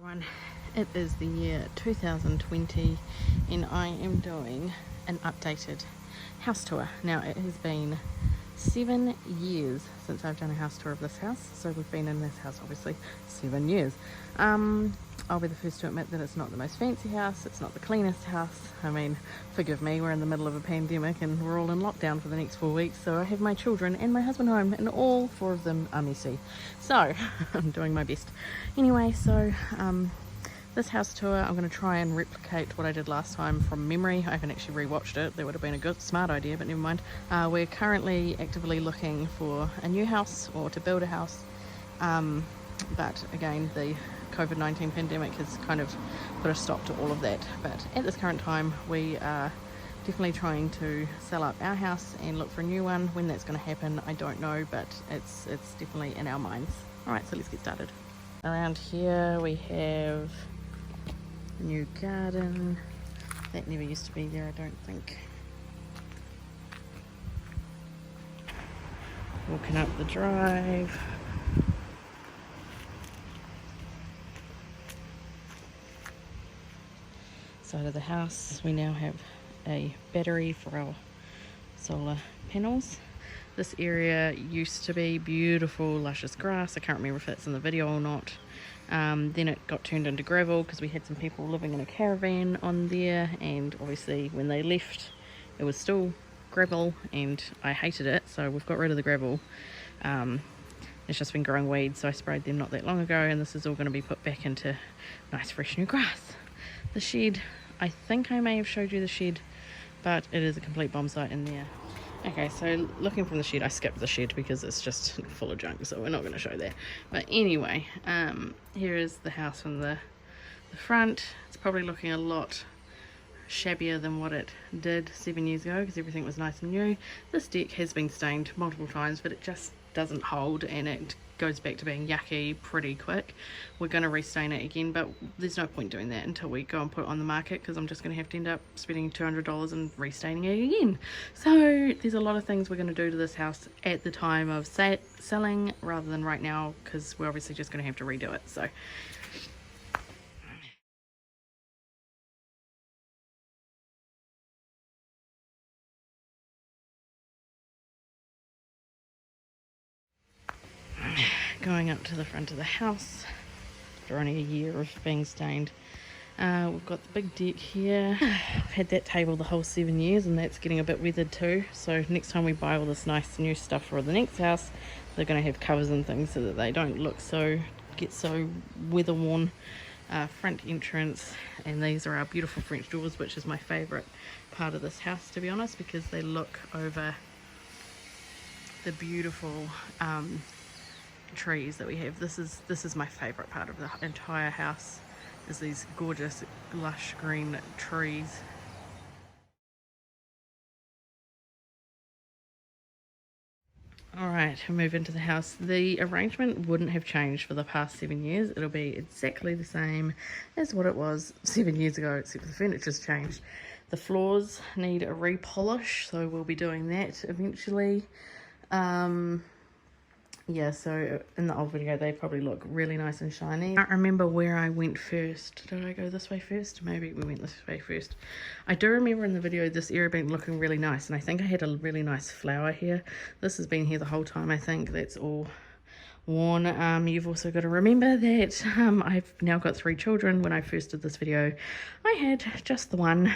Everyone, it is the year 2020 and I am doing an updated house tour. Now it has been 7 years since I've done a house tour of this house, so we've been in this house obviously 7 years. I'll be the first to admit that it's not the most fancy house, it's not the cleanest house. I mean, forgive me, we're in the middle of a pandemic and we're all in lockdown for the next 4 weeks, so I have my children and my husband home and all 4 of them are messy. So I'm doing my best. Anyway, so this house tour, I'm going to try and replicate what I did last time from memory. I haven't actually rewatched it. That would have been a good, smart idea, but never mind. We're currently actively looking for a new house or to build a house. But again, the COVID-19 pandemic has kind of put a stop to all of that. But at this current time, we are definitely trying to sell up our house and look for a new one. When that's going to happen, I don't know, but it's definitely in our minds. All right, so let's get started. Around here we have a new garden. That never used to be there, I don't think. Walking up the drive. Side of the house, we now have a battery for our solar panels. This area used to be beautiful luscious grass. I can't remember if that's in the video or not. Then it got turned into gravel because we had some people living in a caravan on there, and obviously when they left it was still gravel and I hated it, so we've got rid of the gravel. It's just been growing weeds, so I sprayed them not that long ago, and this is all going to be put back into nice fresh new grass. The shed, I think I may have showed you the shed, but it is a complete bomb site in there. Okay, so looking from the shed, I skipped the shed because it's just full of junk, so we're not going to show that. But anyway, here is the house from the front. It's probably looking a lot shabbier than what it did 7 years ago because everything was nice and new. This deck has been stained multiple times, but it just doesn't hold and it goes back to being yucky pretty quick. We're going to restain it again, but there's no point doing that until we go and put it on the market because I'm just going to have to end up spending $200 and restaining it again. So there's a lot of things we're going to do to this house at the time of selling rather than right now, because we're obviously just going to have to redo it. So going up to the front of the house after only a year of being stained. We've got the big deck here. I've had that table the whole 7 years and that's getting a bit weathered too, so next time we buy all this nice new stuff for the next house, they're going to have covers and things so that they don't get so weather worn. Front entrance, and these are our beautiful French doors, which is my favourite part of this house, to be honest, because they look over the beautiful trees that we have. This is my favorite part of the entire house, is these gorgeous lush green trees. Alright, we move into the house. The arrangement wouldn't have changed for the past 7 years. It'll be exactly the same as what it was 7 years ago, except for the furniture's changed. The floors need a repolish, so we'll be doing that eventually. Yeah, so in the old video they probably look really nice and shiny. I can't remember where I went first. Did I go this way first? Maybe we went this way first. I do remember in the video this area being looking really nice, and I think I had a really nice flower here. This has been here the whole time. I think that's all worn. You've also got to remember that I've now got 3 children. When I first did this video I had just the one.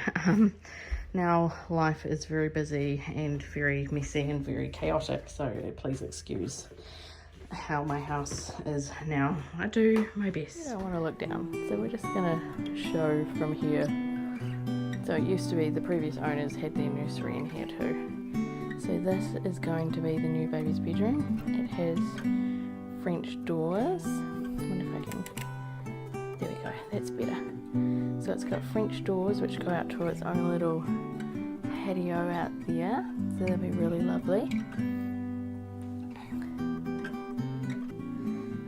Now life is very busy and very messy and very chaotic, so please excuse how my house is now. I do my best. I don't want to look down, so we're just gonna show from here. So it used to be the previous owners had their nursery in here too. So this is going to be the new baby's bedroom. It has French doors. I wonder if I can, there we go, that's better. So it's got French doors which go out to its own little patio out there, so that'll be really lovely.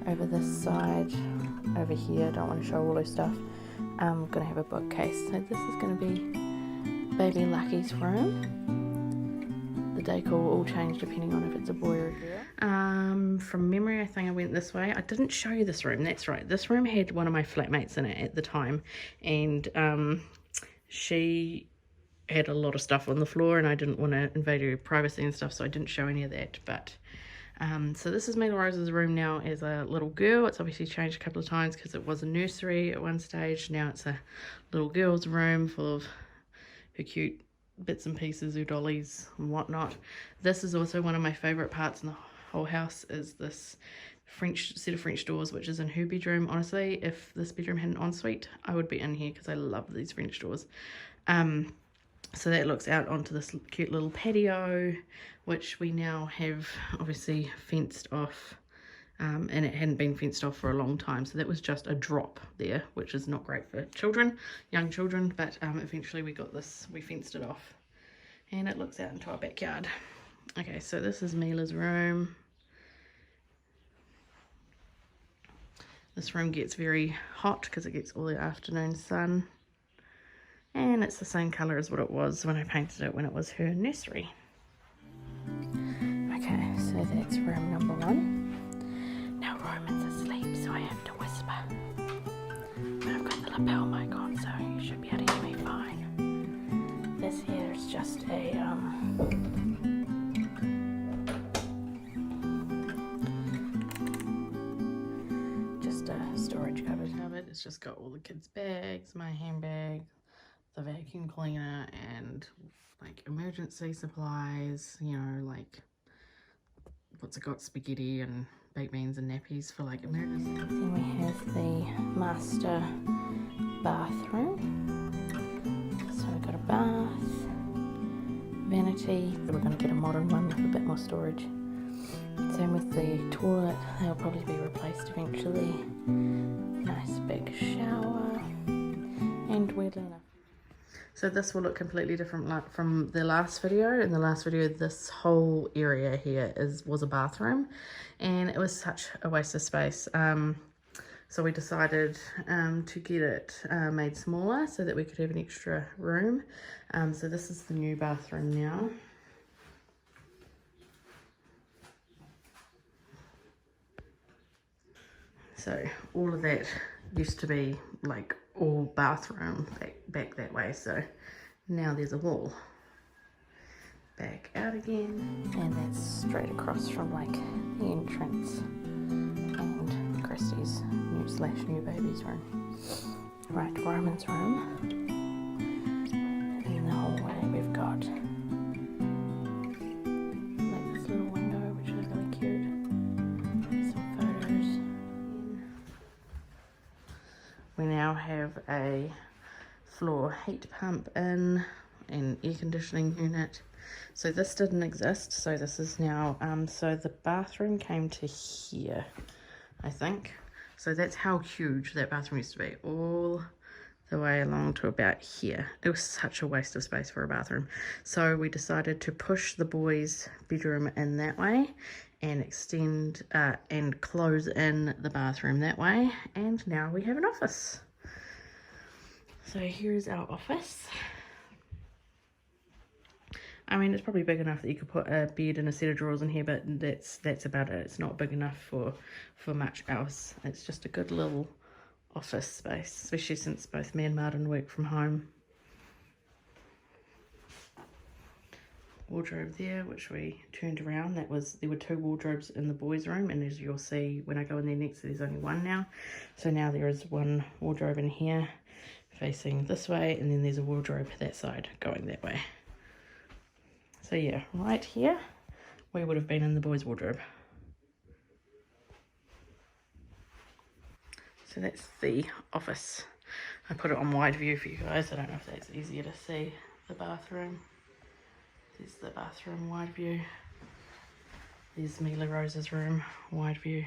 Over this side, over here, don't want to show all her stuff, I'm going to have a bookcase. So this is going to be baby Lucky's room. The decor will all change depending on if it's a boy or a girl. From memory, I think I went this way. I didn't show you this room. That's right. This room had one of my flatmates in it at the time, and she had a lot of stuff on the floor, and I didn't want to invade her privacy and stuff, so I didn't show any of that. But so this is Mila Rose's room now as a little girl. It's obviously changed a couple of times because it was a nursery at one stage. Now it's a little girl's room full of her cute bits and pieces, her dollies and whatnot. This is also one of my favourite parts in the whole house, is this French set of French doors, which is in her bedroom. Honestly, if this bedroom had an ensuite, I would be in here because I love these French doors. So that looks out onto this cute little patio, which we now have obviously fenced off, and it hadn't been fenced off for a long time, so that was just a drop there, which is not great for children, young children, but eventually we fenced it off, and it looks out into our backyard. Okay, so this is Mila's room. This room gets very hot because it gets all the afternoon sun. And it's the same colour as what it was when I painted it when it was her nursery. Okay, so that's room number 1. Now Roman's asleep, so I have to whisper. But I've got the lapel mic on, so you should be able to hear me fine. This here is just a storage cupboard. It's just got all the kids' bags, my handbag, the vacuum cleaner, and like emergency supplies, you know, like what's it got, spaghetti and baked beans and nappies for like emergency. Then we have the master bathroom. So we've got a bath, vanity. We're going to get a modern one with a bit more storage. Same with the toilet, they'll probably be replaced eventually. Nice big shower, and weirdly enough, so this will look completely different like from the last video. In the last video, this whole area here was a bathroom, and it was such a waste of space. So we decided to get it made smaller so that we could have an extra room. So this is the new bathroom now. So all of that used to be like all bathroom back that way, so now there's a wall. Back out again, and that's straight across from like the entrance and Christy's new baby's room. Right, Roman's room. And in the hallway we've got like this little window, which is really cute. Some photos. We now have a floor heat pump in, an air conditioning unit. So this didn't exist, so this is now, so the bathroom came to here, I think. So that's how huge that bathroom used to be, all the way along to about here. It was such a waste of space for a bathroom. So we decided to push the boys' bedroom in that way and extend and close in the bathroom that way, and now we have an office. So here's our office. I mean, it's probably big enough that you could put a bed and a set of drawers in here, but that's about it. It's not big enough for much else. It's just a good little office space, especially since both me and Martin work from home. Wardrobe there, which we turned around. There were 2 wardrobes in the boys' room, and as you'll see when I go in there next, there's only 1 now. So now there is 1 wardrobe in here facing this way, and then there's a wardrobe that side going that way. So yeah, right here we would have been in the boys' wardrobe. So that's the office. I put it on wide view for you guys. I don't know if that's easier to see. The bathroom. There's the bathroom wide view. There's Mila Rose's room wide view.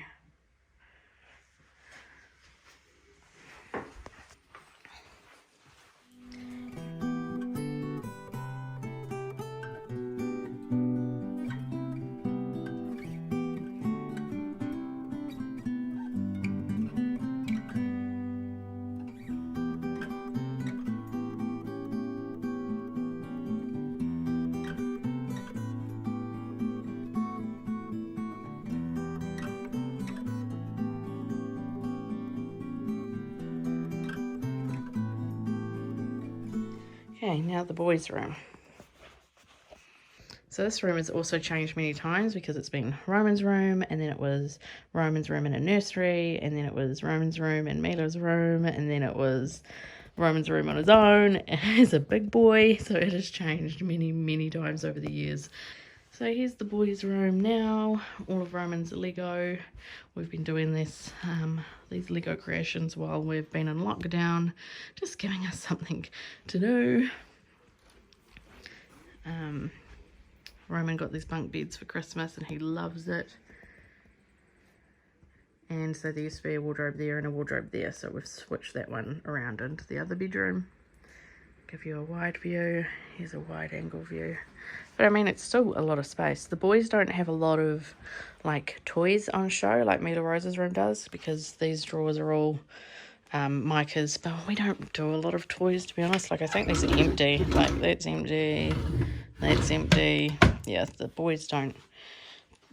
Okay, now the boys' room. So this room has also changed many times because it's been Roman's room, and then it was Roman's room in a nursery, and then it was Roman's room and Mila's room, and then it was Roman's room on his own as a big boy. So it has changed many times over the years. So here's the boys' room now. All of Roman's Lego. We've been doing this these Lego creations while we've been in lockdown, just giving us something to do. Roman got these bunk beds for Christmas and he loves it. And so there used to be a wardrobe there and a wardrobe there, so we've switched that one around into the other bedroom. Give you a wide view. Here's a wide angle view. But I mean, it's still a lot of space. The boys don't have a lot of like toys on show like Mila Rose's room does, because these drawers are all Micah's, but we don't do a lot of toys, to be honest. Like, I think these are empty. Like, that's empty, that's empty. Yeah, the boys don't.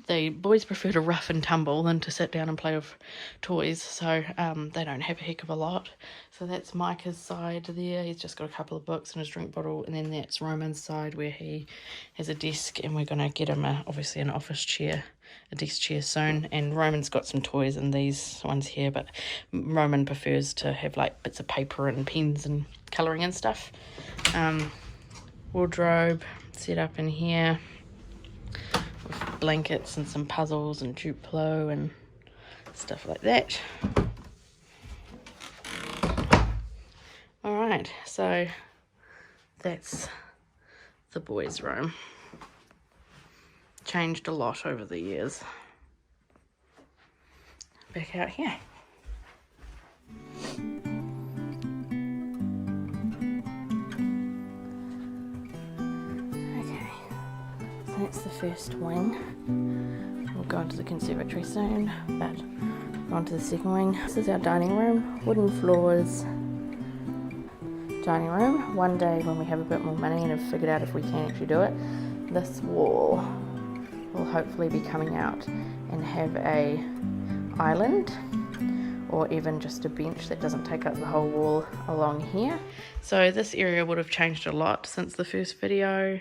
The boys prefer to rough and tumble than to sit down and play with toys, so they don't have a heck of a lot. So that's Micah's side there. He's just got a couple of books and his drink bottle, and then that's Roman's side where he has a desk, and we're going to get him obviously an office chair, a desk chair soon. And Roman's got some toys in these ones here, but Roman prefers to have like bits of paper and pens and colouring and stuff. Wardrobe set up in here with blankets and some puzzles and Duplo and stuff like that. Alright, so that's the boys' room. Changed a lot over the years. Back out here. That's the first wing. We'll go into the conservatory soon, but on to the second wing. This is our dining room, wooden floors. Dining room. One day when we have a bit more money and have figured out if we can actually do it, this wall will hopefully be coming out and have a island, or even just a bench that doesn't take up the whole wall along here. So this area would have changed a lot since the first video.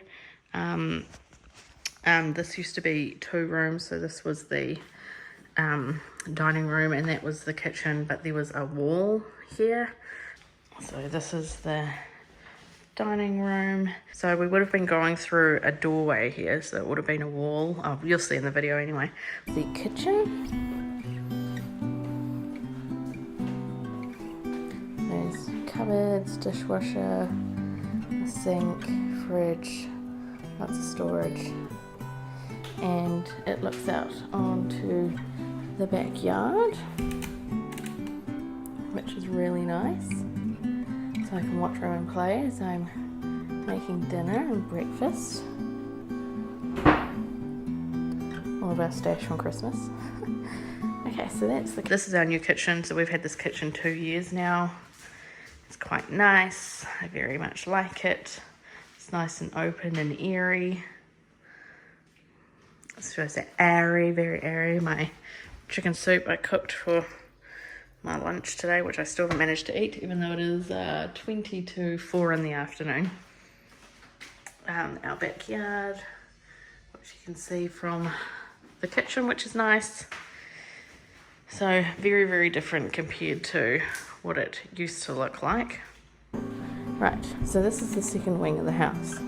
This used to be 2 rooms, so this was the dining room and that was the kitchen, but there was a wall here. So this is the dining room. So we would have been going through a doorway here, so it would have been a wall. Oh, you'll see in the video anyway. The kitchen. There's cupboards, dishwasher, a sink, fridge, lots of storage. And it looks out onto the backyard, which is really nice. So I can watch Roman play as I'm making dinner and breakfast. All of our stash from Christmas. Okay, so this is our new kitchen. So we've had this kitchen 2 years now. It's quite nice. I very much like it. It's nice and open and airy. So it's airy, very airy. My chicken soup I cooked for my lunch today, which I still haven't managed to eat, even though it is 20 to 4 in the afternoon. Our backyard, which you can see from the kitchen, which is nice. So very different compared to what it used to look like. Right, so this is the second wing of the house.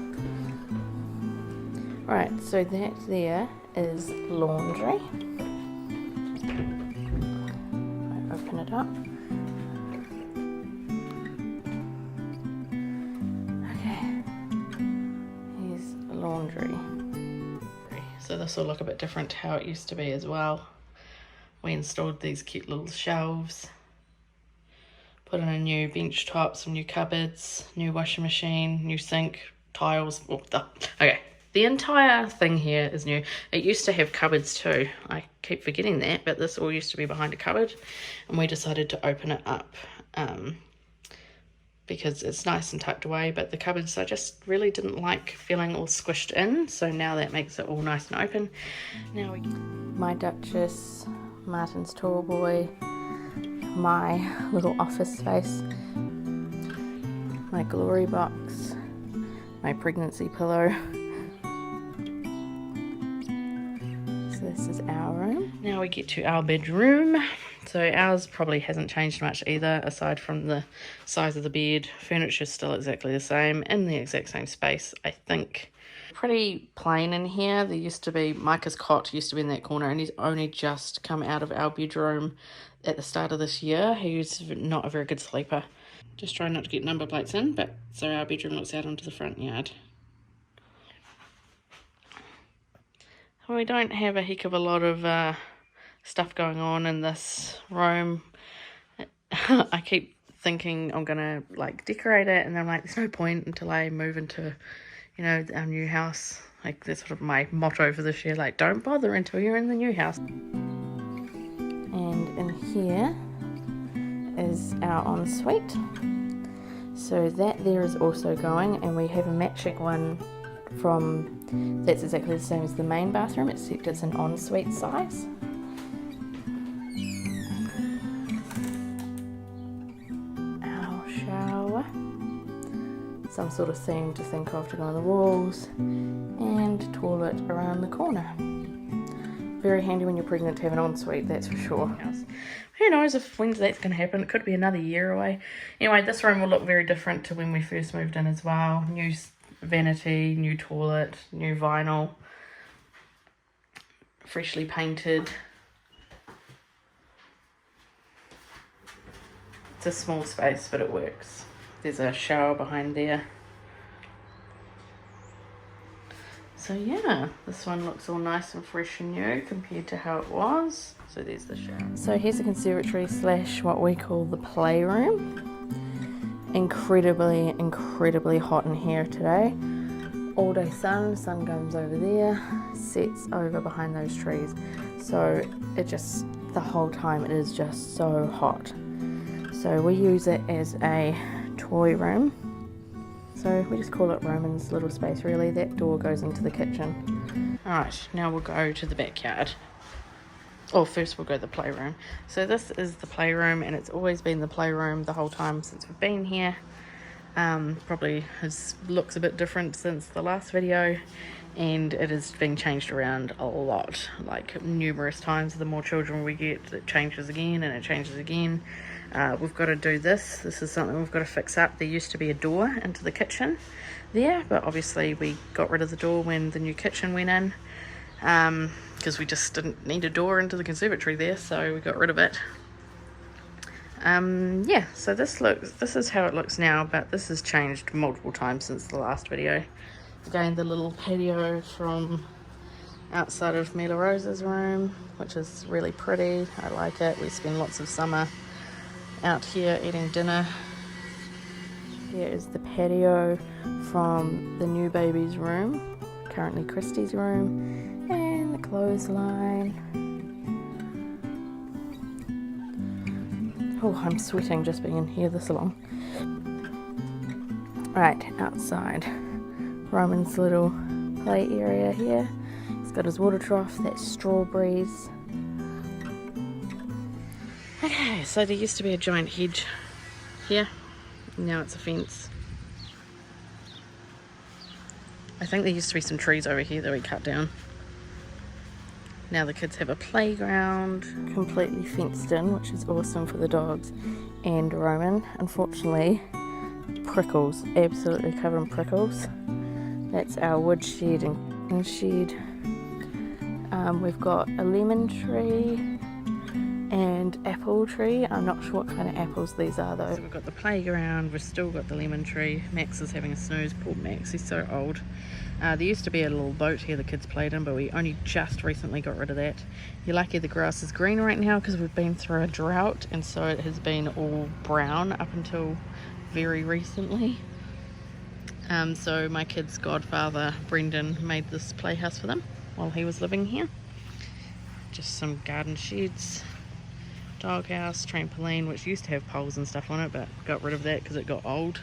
Right, so that there is laundry. Open it up. Okay, here's laundry. So this will look a bit different to how it used to be as well. We installed these cute little shelves. Put in a new bench top, some new cupboards, new washing machine, new sink, tiles. Okay. The entire thing here is new. It used to have cupboards too. I keep forgetting that, but this all used to be behind a cupboard, and we decided to open it up because it's nice and tucked away, but the cupboards I just really didn't like feeling all squished in, so now that makes it all nice and open. Now my Duchess, Martin's tall boy, my little office space, my glory box, my pregnancy pillow. So this is our room. Now we get to our bedroom. So ours probably hasn't changed much either, aside from the size of the bed. Furniture's still exactly the same, in the exact same space, I think. Pretty plain in here. There used to be, Micah's cot used to be in that corner, and he's only just come out of our bedroom at the start of this year. He's not a very good sleeper. Just trying not to get number plates in, but so our bedroom looks out onto the front yard. We don't have a heck of a lot of stuff going on in this room. I keep thinking I'm gonna like decorate it, and then I'm like, there's no point until I move into, you know, our new house. Like, that's sort of my motto for this year, like, don't bother until you're in the new house. And in here is our ensuite. So that there is also going, and we have a matching one from, that's exactly the same as the main bathroom, except it's an ensuite size. Our shower. Some sort of theme to think of to go on the walls, and toilet around the corner. Very handy when you're pregnant to have an ensuite, that's for sure. Who knows when that's going to happen? It could be another year away. Anyway, this room will look very different to when we first moved in as well. New vanity, new toilet, new vinyl, freshly painted. It's a small space, but it works. There's a shower behind there. So yeah, this one looks all nice and fresh and new compared to how it was. So there's the shower. So here's the conservatory slash what we call the playroom. Incredibly hot in here today. All day sun comes over there, sets over behind those trees. So it just, the whole time it is just so hot. So we use it as a toy room. So we just call it Roman's little space really. That door goes into the kitchen. Alright, now we'll go to the backyard. Oh, first we'll go to the playroom. So this is the playroom, and it's always been the playroom the whole time since we've been here. Probably looks a bit different since the last video, and it has been changed around a lot, like numerous times. The more children we get, it changes again and it changes again. We've got to do this. This is something we've got to fix up. There used to be a door into the kitchen there, but obviously we got rid of the door when the new kitchen went in, because we just didn't need a door into the conservatory there, so we got rid of it. Yeah, so this is how it looks now, but this has changed multiple times since the last video. Again, the little patio from outside of Mila Rosa's room, which is really pretty. I like it. We spend lots of summer out here eating dinner. Here is the patio from the new baby's room, currently Christy's room, and the clothesline. Oh, I'm sweating just being in here this long. Right, outside. Roman's little play area here. He's got his water trough, that's strawberries. Okay, so there used to be a giant hedge here. Now it's a fence. I think there used to be some trees over here that we cut down. Now the kids have a playground, completely fenced in, which is awesome for the dogs and Roman. Unfortunately, prickles, absolutely covered in prickles. That's our wood shed and shed. We've got a lemon tree and apple tree. I'm not sure what kind of apples these are though. So we've got the playground, we've still got the lemon tree. Max is having a snooze, poor Max, he's so old. There used to be a little boat here the kids played in, but we only just recently got rid of that. You're lucky the grass is green right now because we've been through a drought, and so it has been all brown up until very recently. So my kids' godfather Brendan made this playhouse for them while he was living here. Just some garden sheds, doghouse, trampoline, which used to have poles and stuff on it, but got rid of that because it got old.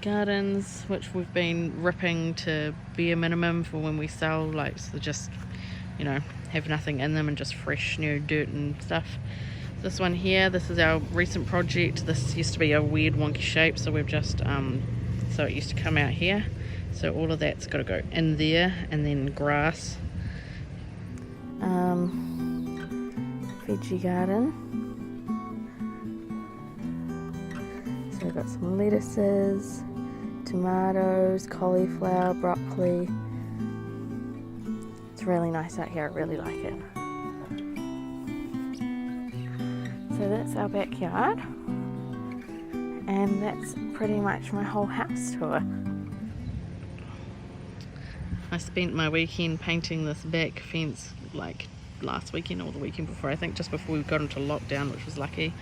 Gardens, which we've been ripping to bare minimum for when we sell, like, so just, you know, have nothing in them and just fresh new dirt and stuff. This one here, this is our recent project. This used to be a weird wonky shape, so we've just so it used to come out here, So all of that's got to go in there, and then grass. Veggie garden. So we've got some lettuces, tomatoes, cauliflower, broccoli. It's really nice out here, I really like it. So that's our backyard, and that's pretty much my whole house tour. I spent my weekend painting this back fence like last weekend or the weekend before, I think, just before we got into lockdown, which was lucky.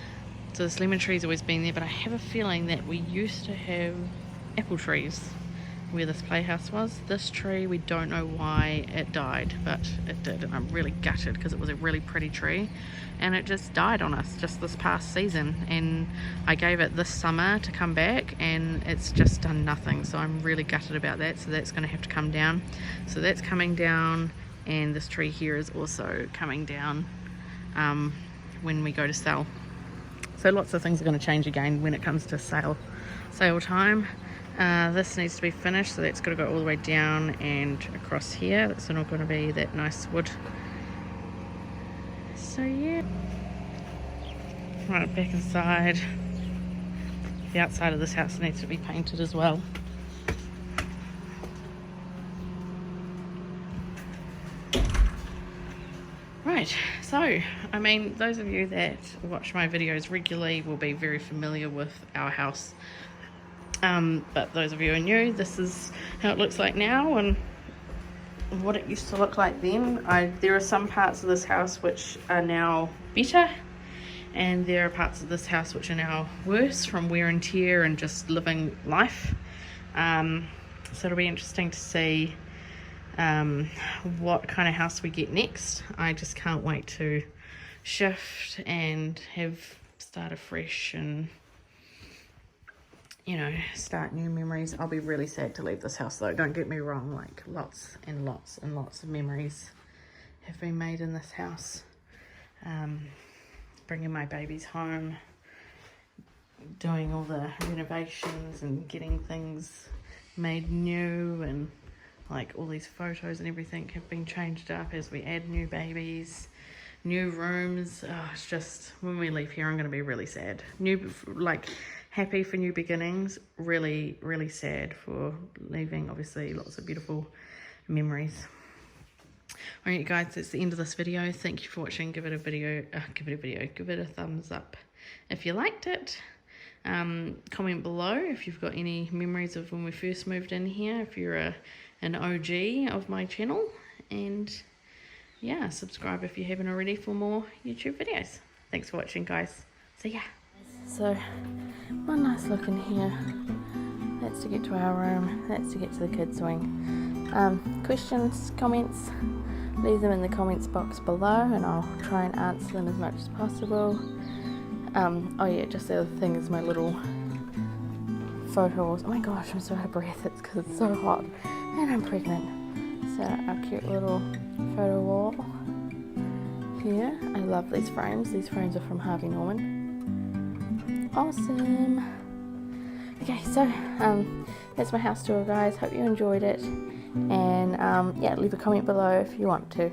So this lemon tree's always been there, but I have a feeling that we used to have apple trees where this playhouse was. This tree, we don't know why it died, but it did, and I'm really gutted because it was a really pretty tree, and it just died on us just this past season, and I gave it this summer to come back and it's just done nothing. So I'm really gutted about that. So that's going to have to come down. So that's coming down, and this tree here is also coming down when we go to sell. So lots of things are going to change again when it comes to sale time. This needs to be finished, so that's got to go all the way down and across here. That's not going to be that nice wood. So yeah, right back inside. The outside of this house needs to be painted as well. Right, so I mean, those of you that watch my videos regularly will be very familiar with our house. But those of you who are new, this is how it looks like now and what it used to look like then. There are some parts of this house which are now better, and there are parts of this house which are now worse from wear and tear and just living life. So it'll be interesting to see what kind of house we get next. I just can't wait to shift and start afresh and, you know, start new memories. I'll be really sad to leave this house though, don't get me wrong. Like lots and lots and lots of memories have been made in this house. Bringing my babies home, doing all the renovations and getting things made new, and like all these photos and everything have been changed up as we add new babies, new rooms. Oh, it's just, when we leave here I'm going to be really sad. Happy for new beginnings, really, really sad for leaving. Obviously, lots of beautiful memories. Alright, you guys, that's the end of this video. Thank you for watching. Give it a thumbs up if you liked it. Comment below if you've got any memories of when we first moved in here, if you're an OG of my channel, and yeah, subscribe if you haven't already for more YouTube videos. Thanks for watching, guys. See ya. So, one nice look in here. That's to get to our room. That's to get to the kids' wing. Questions, comments, leave them in the comments box below, and I'll try and answer them as much as possible. Oh yeah, just the other thing is my little photo walls. Oh my gosh, I'm so out of breath. It's because it's so hot and I'm pregnant. So our cute little photo wall here. I love these frames. These frames are from Harvey Norman. Awesome. Okay, so that's my house tour, guys. Hope you enjoyed it, and yeah, leave a comment below if you want to.